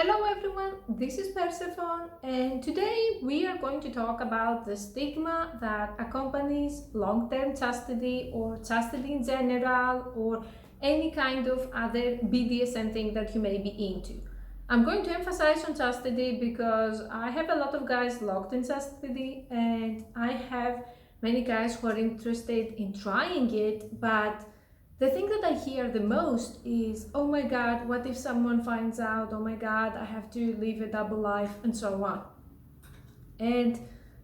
Hello everyone, this is Persephone, and today we are going to talk about the stigma that accompanies long-term chastity or chastity in general or any kind of other BDSM thing that you may be into. I'm going to emphasize on chastity because I have a lot of guys locked in chastity and I have many guys who are interested in trying it, but the thing that I hear the most is, oh my God, what if someone finds out? Oh my God, I have to live a double life and so on. And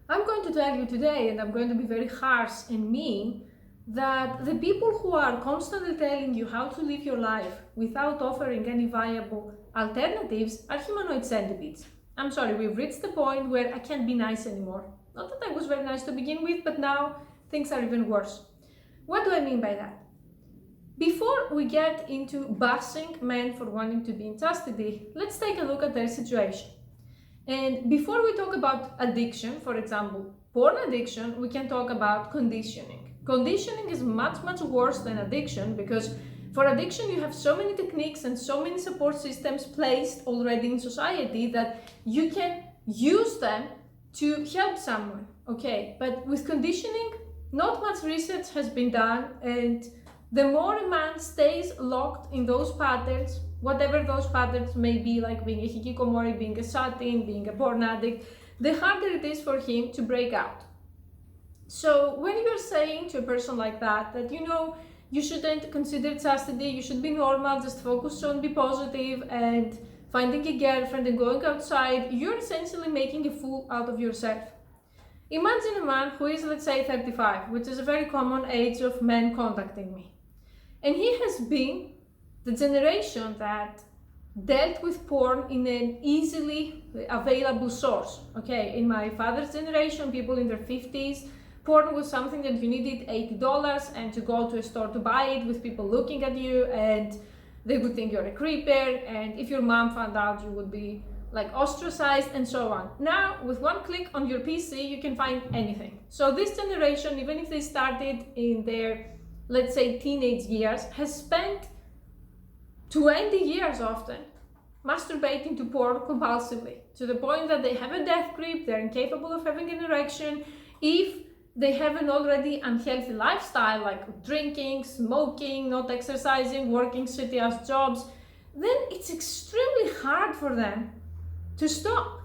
I'm going to tell you today, and I'm going to be very harsh and mean, that the people who are constantly telling you how to live your life without offering any viable alternatives are humanoid centipedes. I'm sorry, we've reached the point where I can't be nice anymore. Not that I was very nice to begin with, but now things are even worse. What do I mean by that? Before we get into bashing men for wanting to be in chastity, let's take a look at their situation. And before we talk about addiction, for example, porn addiction, we can talk about conditioning. Conditioning is much worse than addiction because for addiction you have so many techniques and so many support systems placed already in society that you can use them to help someone, okay? But with conditioning, not much research has been done, and the more a man stays locked in those patterns, whatever those patterns may be, like being a hikikomori, being a satin, being a porn addict, the harder it is for him to break out. So when you're saying to a person like that, you shouldn't consider chastity, you should be normal, just focus on be positive and finding a girlfriend and going outside, you're essentially making a fool out of yourself. Imagine a man who is, let's say, 35, which is a very common age of men contacting me. And he has been the generation that dealt with porn in an easily available source. Okay, in my father's generation, people in their 50s, porn was something that you needed $80 and to go to a store to buy it with people looking at you and they would think you're a creeper, and if your mom found out, you would be like ostracized and so on. Now, with one click on your PC, you can find anything. So this generation, even if they started in their, let's say, teenage years, has spent 20 years often masturbating to porn compulsively, to the point that they have a death grip, they're incapable of having an erection. If they have an already unhealthy lifestyle, like drinking, smoking, not exercising, working shitty-ass jobs, then it's extremely hard for them to stop.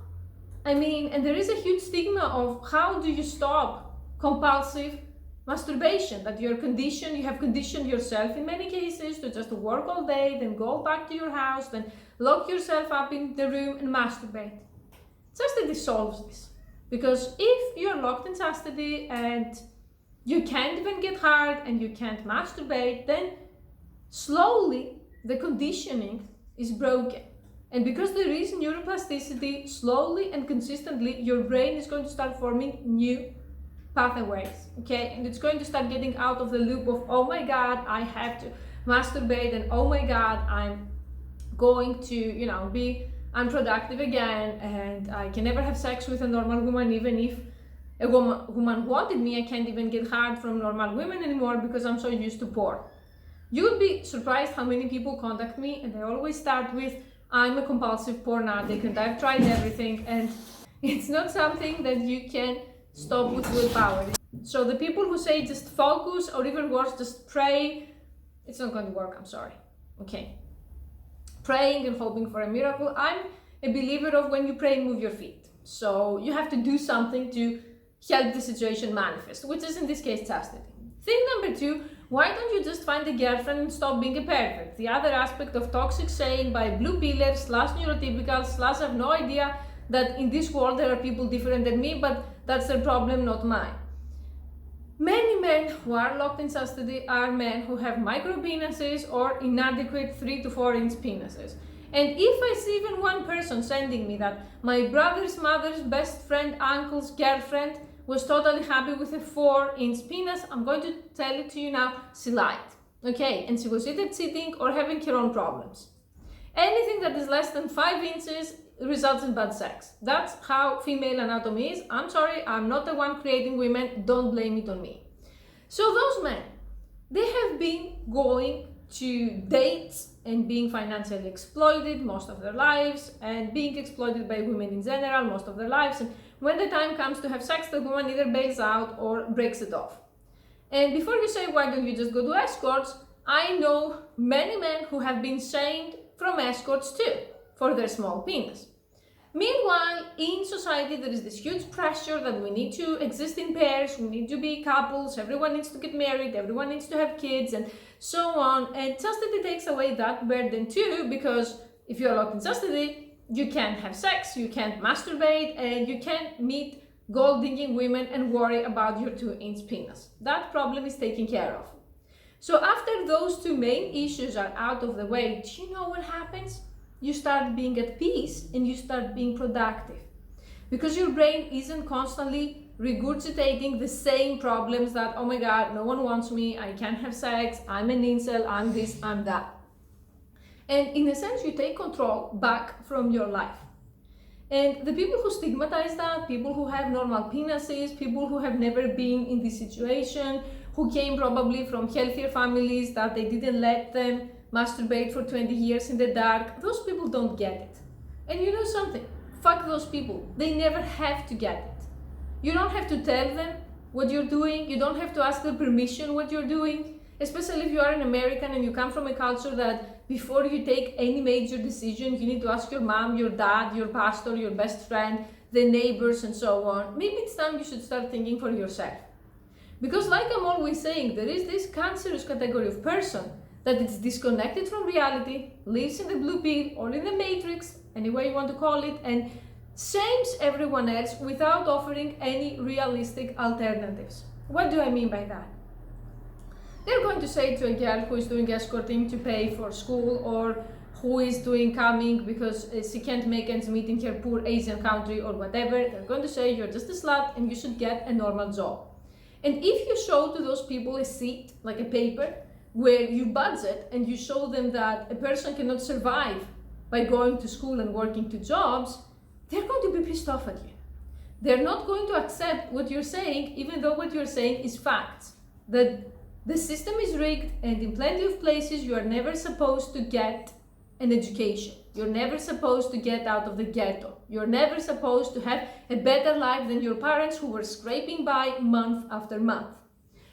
I mean, and there is a huge stigma of how do you stop compulsive masturbation, that you have conditioned yourself in many cases to just work all day, then go back to your house, then lock yourself up in the room and masturbate. Chastity solves this, because if you're locked in chastity and you can't even get hard and you can't masturbate, then slowly the conditioning is broken. And because there is neuroplasticity, slowly and consistently, your brain is going to start forming new pathways, okay? And it's going to start getting out of the loop of, oh my God, I have to masturbate, and oh my God, I'm going to, be unproductive again, and I can never have sex with a normal woman, even if a woman wanted me, I can't even get hard from normal women anymore because I'm so used to porn. You would be surprised how many people contact me and they always start with, I'm a compulsive porn addict and I've tried everything, and it's not something that you can stop with willpower. So the people who say just focus, or even worse, just pray, it's not going to work, I'm sorry, okay? Praying and hoping for a miracle. I'm a believer of when you pray, move your feet. So you have to do something to help the situation manifest, which is in this case chastity. Thing number 2, why don't you just find a girlfriend and stop being a pervert? The other aspect of toxic saying by blue pillars / neurotypicals / I have no idea that in this world there are people different than me, but that's their problem, not mine. Many men who are locked in chastity are men who have micro penises or inadequate 3 to 4 inch penises. And if I see even one person sending me that my brother's mother's best friend, uncle's girlfriend was totally happy with a 4-inch penis, I'm going to tell it to you now, she lied. Okay, and she was either cheating or having her own problems. Anything that is less than 5 inches results in bad sex. That's how female anatomy is. I'm sorry, I'm not the one creating women, don't blame it on me. So those men, they have been going to dates and being financially exploited most of their lives, and being exploited by women in general most of their lives. And when the time comes to have sex, the woman either bails out or breaks it off. And before you say, why don't you just go to escorts, I know many men who have been shamed from escorts too for their small penis. Meanwhile, in society, there is this huge pressure that we need to exist in pairs, we need to be couples, everyone needs to get married, everyone needs to have kids, and so on. And chastity takes away that burden too, because if you're locked in chastity, you can't have sex, you can't masturbate, and you can't meet gold-digging women and worry about your 2-inch penis. That problem is taken care of. So after those two main issues are out of the way, do you know what happens? You start being at peace and you start being productive. Because your brain isn't constantly regurgitating the same problems that, oh my God, no one wants me, I can't have sex, I'm an incel, I'm this, I'm that. And in a sense, you take control back from your life. And the people who stigmatize that, people who have normal penises, people who have never been in this situation, who came probably from healthier families that they didn't let them masturbate for 20 years in the dark, those people don't get it. And you know something? Fuck those people. They never have to get it. You don't have to tell them what you're doing. You don't have to ask their permission what you're doing. Especially if you are an American and you come from a culture that before you take any major decision, you need to ask your mom, your dad, your pastor, your best friend, the neighbors, and so on. Maybe it's time you should start thinking for yourself. Because like I'm always saying, there is this cancerous category of person that is disconnected from reality, lives in the blue pill or in the matrix, any way you want to call it, and shames everyone else without offering any realistic alternatives. What do I mean by that? They're going to say to a girl who is doing escorting to pay for school, or who is doing coming because she can't make ends meet in her poor Asian country or whatever, they're going to say you're just a slut and you should get a normal job. And if you show to those people a seat, like a paper, where you budget and you show them that a person cannot survive by going to school and working 2 jobs, they're going to be pissed off at you. They're not going to accept what you're saying, even though what you're saying is facts. That the system is rigged, and in plenty of places you are never supposed to get an education. You're never supposed to get out of the ghetto. You're never supposed to have a better life than your parents who were scraping by month after month.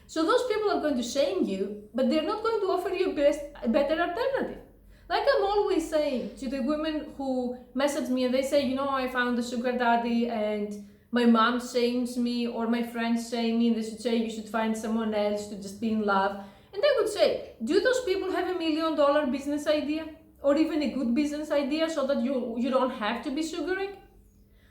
So those people are going to shame you, but they're not going to offer you a better alternative. Like I'm always saying to the women who message me and they say, you know, I found a sugar daddy and my mom shames me, or my friends shame me, and they should say you should find someone else to just be in love. And I would say, do those people have $1 million business idea? Or even a good business idea so that you don't have to be sugaring?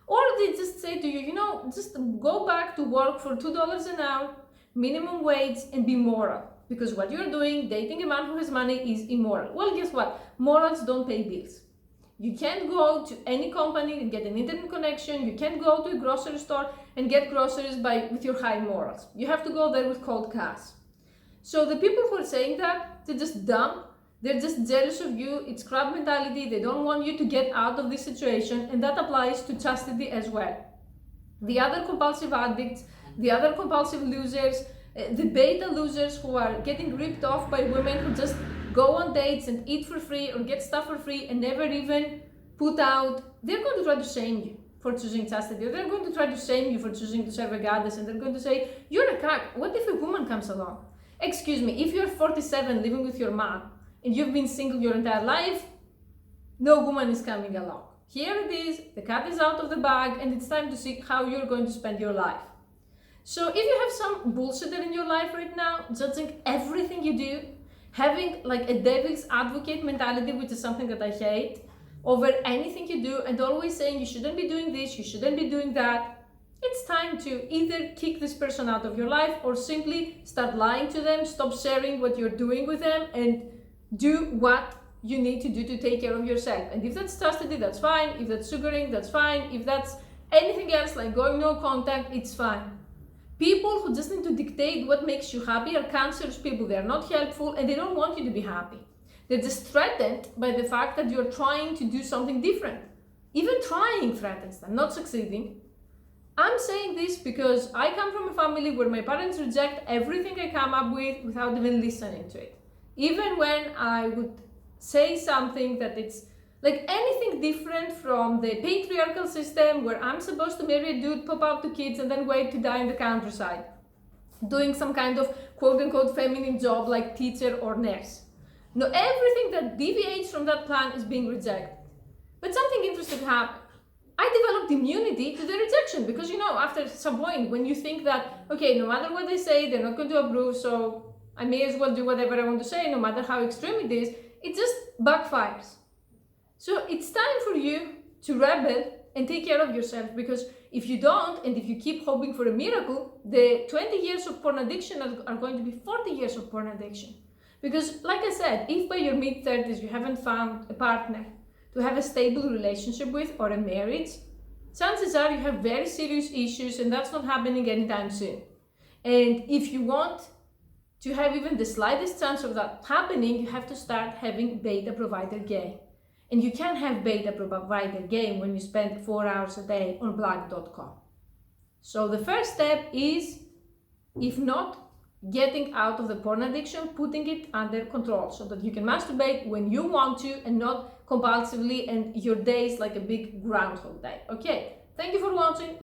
Or they just say to you, you know, just go back to work for $2 an hour, minimum wage, and be moral. Because what you're doing, dating a man who has money, is immoral. Well, guess what? Morals don't pay bills. You can't go to any company and get an internet connection. You can't go to a grocery store and get groceries with your high morals. You have to go there with cold cash. So the people who are saying that, they're just dumb. They're just jealous of you. It's crab mentality. They don't want you to get out of this situation, and that applies to chastity as well. The other compulsive addicts, the other compulsive losers, the beta losers who are getting ripped off by women who just go on dates and eat for free or get stuff for free and never even put out, they're going to try to shame you for choosing chastity. Or they're going to try to shame you for choosing to serve a goddess, and they're going to say, you're a cuck. What if a woman comes along? Excuse me, if you're 47 living with your mom, and you've been single your entire life, no woman is coming along. Here it is, the cat is out of the bag, and it's time to see how you're going to spend your life. So if you have some bullshitter in your life right now, judging everything you do, having like a devil's advocate mentality, which is something that I hate, over anything you do, and always saying you shouldn't be doing this, you shouldn't be doing that, it's time to either kick this person out of your life or simply start lying to them, stop sharing what you're doing with them, and do what you need to do to take care of yourself. And if that's chastity, that's fine. If that's sugaring, that's fine. If that's anything else like going no contact, it's fine. People who just need to dictate what makes you happy are cancerous people. They're not helpful and they don't want you to be happy. They're just threatened by the fact that you're trying to do something different. Even trying threatens them, not succeeding. I'm saying this because I come from a family where my parents reject everything I come up with without even listening to it. Even when I would say something that it's like anything different from the patriarchal system where I'm supposed to marry a dude, pop out two kids, and then wait to die in the countryside, doing some kind of quote-unquote feminine job like teacher or nurse. No, everything that deviates from that plan is being rejected. But something interesting happened. I developed immunity to the rejection because, after some point, when you think that, okay, no matter what they say, they're not going to approve, so I may as well do whatever I want to say, no matter how extreme it is, it just backfires. So it's time for you to rebel and take care of yourself, because if you don't, and if you keep hoping for a miracle, the 20 years of porn addiction are going to be 40 years of porn addiction. Because, like I said, if by your mid-30s you haven't found a partner to have a stable relationship with or a marriage, chances are you have very serious issues, and that's not happening anytime soon. And if you want to have even the slightest chance of that happening, you have to start having beta provider game. And you can't have beta provider game when you spend 4 hours a day on blog.com. So the first step is, if not getting out of the porn addiction, putting it under control so that you can masturbate when you want to and not compulsively, and your day is like a big groundhog day. Okay, thank you for watching.